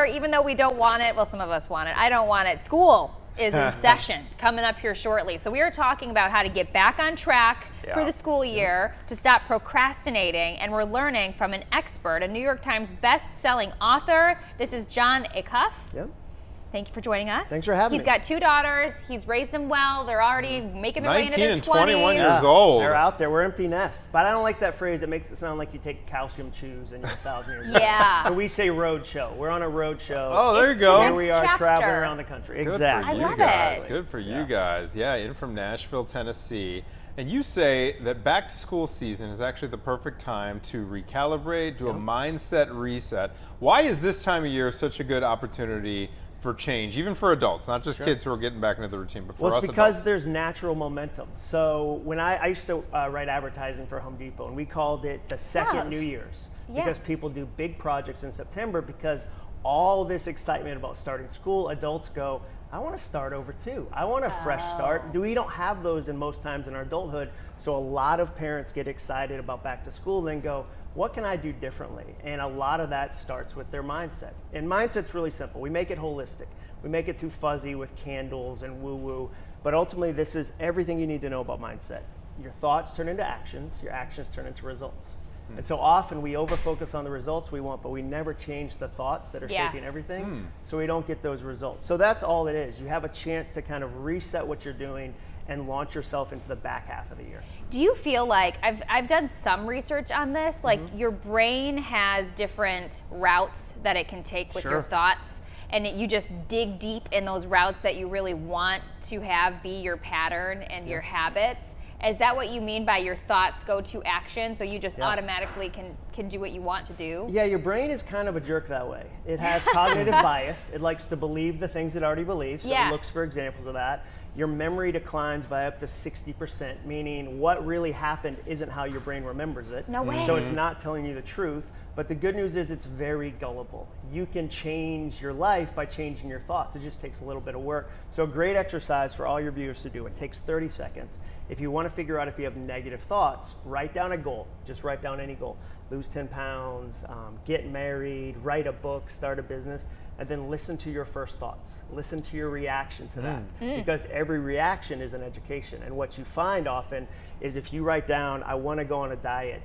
even though we don't want it, well, some of us want it. I don't want it. School is in session coming up here shortly. So we are talking about how to get back on track for the school year, to stop procrastinating, and we're learning from an expert, a New York Times best-selling author. This is Jon Acuff. Yep. Thank you for joining us. Thanks for having me. He's got 2 daughters. He's raised them well. They're already making their way into their 20s. 19 and 21 years old. They're out there. We're empty nest. But I don't like that phrase. It makes it sound like you take calcium chews and you're 1,000 years old. Yeah. So we say road show. We're on a road show. Oh, there you go. Here we are traveling around the country. Exactly. Good for you I love guys. it. Good for you guys. Yeah, in from Nashville, Tennessee. And you say that back to school season is actually the perfect time to recalibrate, do a mindset reset. Why is this time of year such a good opportunity for change, even for adults, not just kids who are getting back into the routine, but for Well, us it's because adults? there's natural momentum. So when I used to write advertising for Home Depot, and we called it the second New Year's, because people do big projects in September, because all this excitement about starting school, adults go, I want to start over too. I want a fresh start. We don't have those in most times in our adulthood. So a lot of parents get excited about back to school, then go, what can I do differently? And a lot of that starts with their mindset. And mindset's really simple. We make it holistic. We make it too fuzzy with candles and woo-woo. But ultimately, this is everything you need to know about mindset. Your thoughts turn into actions. Your actions turn into results. And so often we over-focus on the results we want, but we never change the thoughts that are shaping everything, so we don't get those results. So that's all it is. You have a chance to kind of reset what you're doing and launch yourself into the back half of the year. Do you feel like, I've done some research on this, like your brain has different routes that it can take with your thoughts, and you just dig deep in those routes that you really want to have be your pattern and your habits. Is that what you mean by your thoughts go to action, so you just automatically can do what you want to do? Yeah, your brain is kind of a jerk that way. It has cognitive bias. It likes to believe the things it already believes, so it looks for examples of that. Your memory declines by up to 60%, meaning what really happened isn't how your brain remembers it. No way. So it's not telling you the truth. But the good news is it's very gullible. You can change your life by changing your thoughts. It just takes a little bit of work. So a great exercise for all your viewers to do. It takes 30 seconds. If you want to figure out if you have negative thoughts, write down a goal. Just write down any goal. Lose 10 pounds, get married, write a book, start a business, and then listen to your first thoughts. Listen to your reaction to that. Because every reaction is an education. And what you find often is if you write down, I want to go on a diet,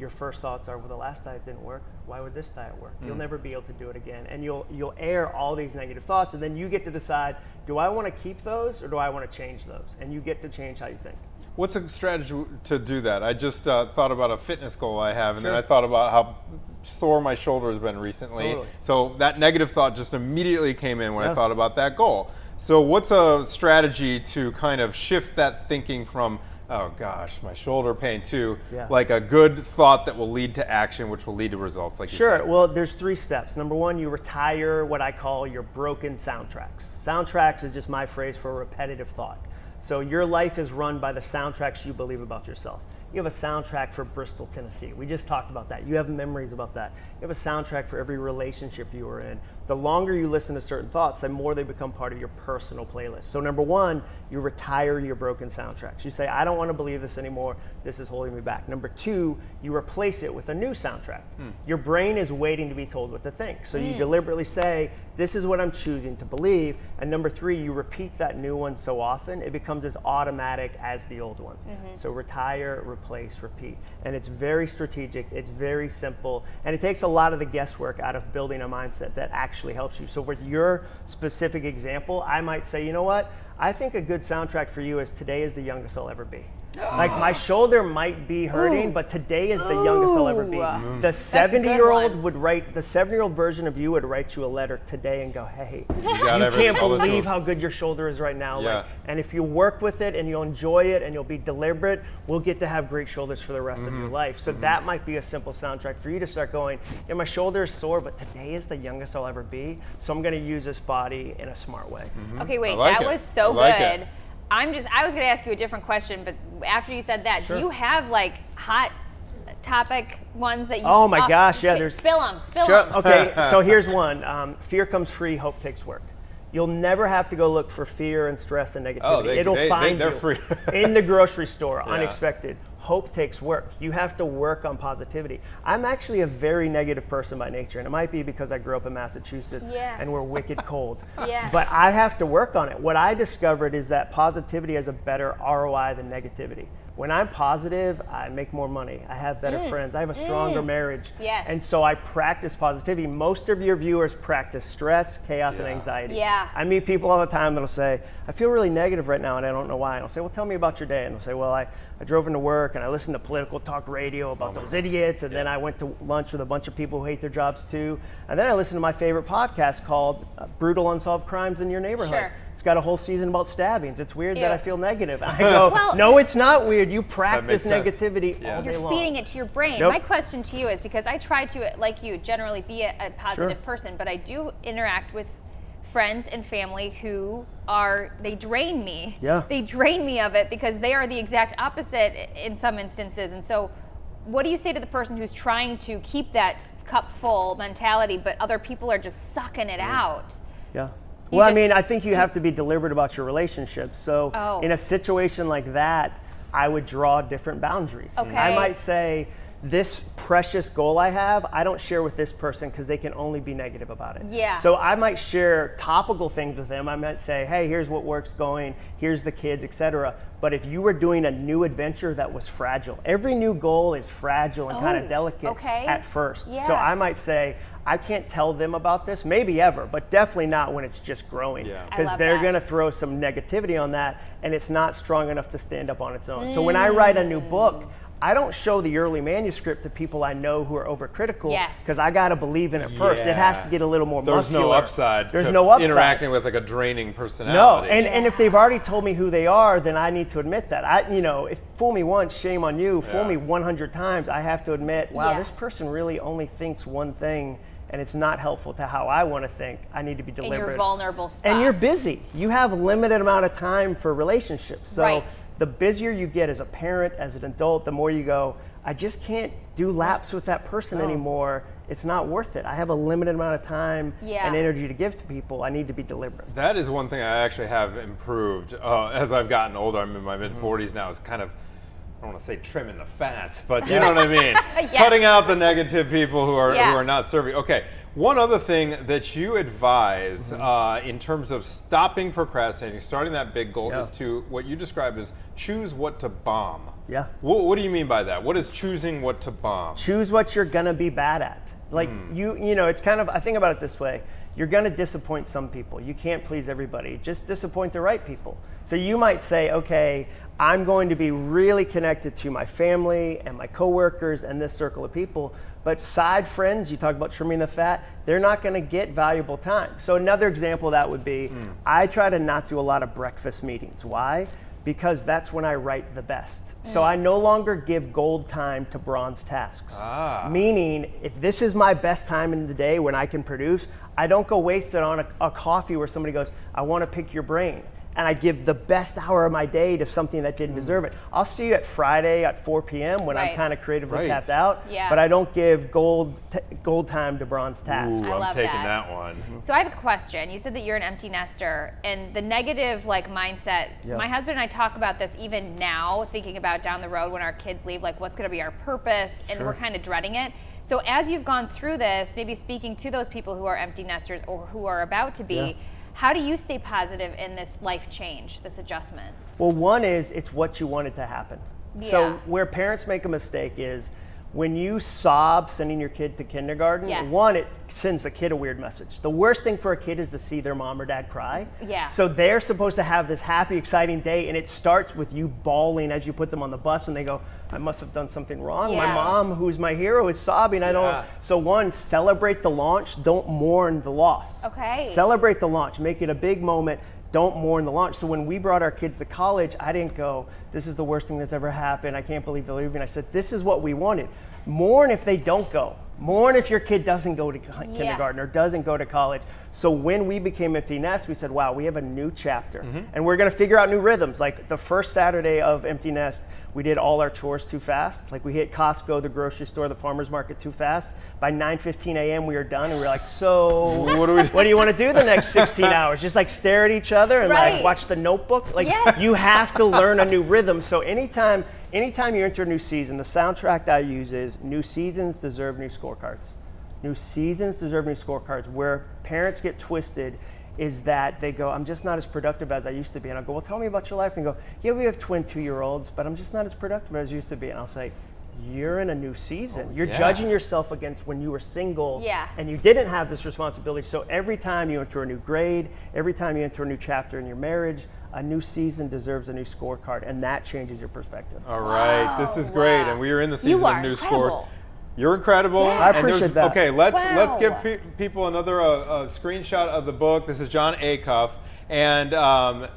your first thoughts are, well, the last diet didn't work. Why would this diet work? You'll never be able to do it again. And you'll air all these negative thoughts, and then you get to decide, do I want to keep those or do I want to change those? And you get to change how you think. What's a strategy to do that? I just thought about a fitness goal I have, and then I thought about how sore my shoulder has been recently. So that negative thought just immediately came in when I thought about that goal. So what's a strategy to kind of shift that thinking from, oh gosh, my shoulder pain, to like a good thought that will lead to action, which will lead to results, like you said? Well, there's 3 steps. Number 1, you retire what I call your broken soundtracks. Soundtracks is just my phrase for repetitive thought. So your life is run by the soundtracks you believe about yourself. You have a soundtrack for Bristol, Tennessee. We just talked about that. You have memories about that. You have a soundtrack for every relationship you were in. The longer you listen to certain thoughts, the more they become part of your personal playlist. So number 1, you retire your broken soundtracks. You say, I don't want to believe this anymore. This is holding me back. Number 2, you replace it with a new soundtrack. Your brain is waiting to be told what to think. So you deliberately say, this is what I'm choosing to believe. And number 3, you repeat that new one so often, it becomes as automatic as the old ones. So retire, replace, repeat. And it's very strategic, it's very simple, and it takes a lot of the guesswork out of building a mindset that actually helps you. So with your specific example, I might say, you know what? I think a good soundtrack for you is today is the youngest I'll ever be. Like my shoulder might be hurting, but today is the youngest I'll ever be. The 70-year-old would write, the 70-year-old version of you would write you a letter today and go, hey, you can't believe how good your shoulder is right now. Like, and if you work with it and you'll enjoy it and you'll be deliberate, we'll get to have great shoulders for the rest of your life. So that might be a simple soundtrack for you to start going, yeah, my shoulder is sore, but today is the youngest I'll ever be. So I'm going to use this body in a smart way. Okay, wait, that was so good. I was going to ask you a different question, but after you said that, do you have like hot topic ones that you? Oh my gosh, yeah. There's spill them. Okay, so here's one. Fear comes free, hope takes work. You'll never have to go look for fear and stress and negativity. It'll find you free. in the grocery store, unexpected. hope takes work. You have to work on positivity. I'm actually a very negative person by nature, and it might be because I grew up in Massachusetts and we're wicked cold. But I have to work on it. What I discovered is that positivity has a better ROI than negativity. When I'm positive, I make more money. I have better friends. I have a stronger marriage. And so I practice positivity. Most of your viewers practice stress, chaos, and anxiety. I meet people all the time that'll say, I feel really negative right now and I don't know why. And I'll say, well, tell me about your day. And they'll say, well, I drove into work and I listened to political talk radio about those idiots. And then I went to lunch with a bunch of people who hate their jobs too. And then I listened to my favorite podcast called Brutal Unsolved Crimes in Your Neighborhood. It's got a whole season about stabbings. It's weird that I feel negative. I go, no, it's not weird. You practice negativity all day long. You're feeding it to your brain. My question to you is, because I try to, like you, generally be a positive person, but I do interact with friends and family who they drain me. They drain me of it because they are the exact opposite in some instances. And so what do you say to the person who's trying to keep that cup full mentality, but other people are just sucking it out? Well, I mean, I think you have to be deliberate about your relationships. So in a situation like that, I would draw different boundaries. I might say, this precious goal I have, I don't share with this person because they can only be negative about it. So I might share topical things with them. I might say, hey, here's what work's going, here's the kids, etc. But if you were doing a new adventure that was fragile, every new goal is fragile and kind of delicate at first. So I might say, I can't tell them about this, maybe ever, but definitely not when it's just growing. Because they're going to throw some negativity on that, and it's not strong enough to stand up on its own. So when I write a new book, I don't show the early manuscript to people I know who are overcritical because I got to believe in it first. It has to get a little more muscular. There's no upside to interacting with like a draining personality. No, and if they've already told me who they are, then I need to admit that. If fool me once, shame on you. Fool me 100 times, I have to admit, wow, this person really only thinks one thing, and it's not helpful to how I want to think. I need to be deliberate. In your vulnerable spots. And you're busy. You have a limited amount of time for relationships. So the busier you get as a parent, as an adult, the more you go, I just can't do laps with that person anymore. It's not worth it. I have a limited amount of time and energy to give to people. I need to be deliberate. That is one thing I actually have improved as I've gotten older. I'm in my mid-40s now. It's kind of, I don't want to say trimming the fat, but you know what I mean. Cutting out the negative people who are not serving. Okay, one other thing that you advise in terms of stopping procrastinating, starting that big goal, is to what you describe as choose what to bomb. What do you mean by that? What is choosing what to bomb? Choose what you're gonna be bad at. Like you know, it's kind of, I think about it this way. You're gonna disappoint some people. You can't please everybody. Just disappoint the right people. So you might say, okay, I'm going to be really connected to my family and my coworkers and this circle of people, but side friends, you talk about trimming the fat, they're not gonna get valuable time. So another example of that would be, I try to not do a lot of breakfast meetings. Why? Because that's when I write the best. So I no longer give gold time to bronze tasks. Meaning, if this is my best time in the day when I can produce, I don't go waste it on a coffee where somebody goes, I wanna pick your brain. And I give the best hour of my day to something that didn't deserve it. I'll see you at Friday at 4 p.m. when I'm kind of creatively tapped out, but I don't give gold time to bronze tasks. Ooh, I'm taking that one. So I have a question. You said that you're an empty nester, and the negative mindset, my husband and I talk about this even now, thinking about down the road when our kids leave, like what's gonna be our purpose, and we're kind of dreading it. So as you've gone through this, maybe speaking to those people who are empty nesters or who are about to be, how do you stay positive in this life change, this adjustment? Well, one is it's what you wanted to happen. So where parents make a mistake is when you sob sending your kid to kindergarten, one, it sends the kid a weird message. The worst thing for a kid is to see their mom or dad cry. So they're supposed to have this happy, exciting day, and it starts with you bawling as you put them on the bus, and they go, I must have done something wrong. My mom, who's my hero, is sobbing. I don't. So one, celebrate the launch. Don't mourn the loss. Celebrate the launch. Make it a big moment. Don't mourn the launch. So when we brought our kids to college, I didn't go, this is the worst thing that's ever happened. I can't believe they're leaving. I said, this is what we wanted. Mourn if they don't go. Mourn if your kid doesn't go to kindergarten or doesn't go to college. So when we became Empty Nest, we said, wow, we have a new chapter. And we're gonna figure out new rhythms. Like the first Saturday of Empty Nest, we did all our chores too fast. Like we hit Costco, the grocery store, the farmer's market too fast. By 9:15 a.m. we were done, and we were like, so what do you want to do the next 16 hours? Just like stare at each other and like watch The Notebook? Like you have to learn a new rhythm. So anytime anytime you enter a new season, the soundtrack I use is new seasons deserve new scorecards. New seasons deserve new scorecards. Where parents get twisted is that they go, I'm just not as productive as I used to be. And I'll go, well, tell me about your life. And go, yeah, we have twin 2-year-olds, but I'm just not as productive as I used to be. And I'll say, you're in a new season. You're judging yourself against when you were single and you didn't have this responsibility. So every time you enter a new grade, every time you enter a new chapter in your marriage, a new season deserves a new scorecard, and that changes your perspective. All right, this is great. And we are in the season of new scores. You're incredible. Yeah. I appreciate that. Okay, let's give people another screenshot of the book. This is Jon Acuff. And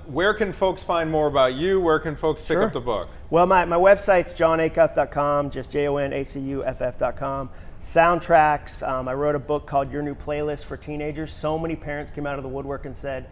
where can folks find more about you? Where can folks pick up the book? Well, my website's jonacuff.com, just JONACUFF.com. Soundtracks. I wrote a book called Your New Playlist for Teenagers. So many parents came out of the woodwork and said,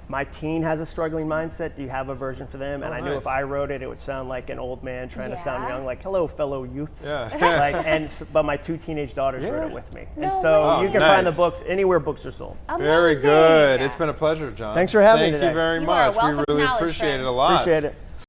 my teen has a struggling mindset. Do you have a version for them? And I knew if I wrote it, it would sound like an old man trying to sound young, like, hello, fellow youths. But my 2 teenage daughters wrote it with me. And so you can find the books anywhere books are sold. Amazing. Very good. It's been a pleasure, Jon. Thanks for having me today. Thank you very much. We really appreciate it a lot. Appreciate it.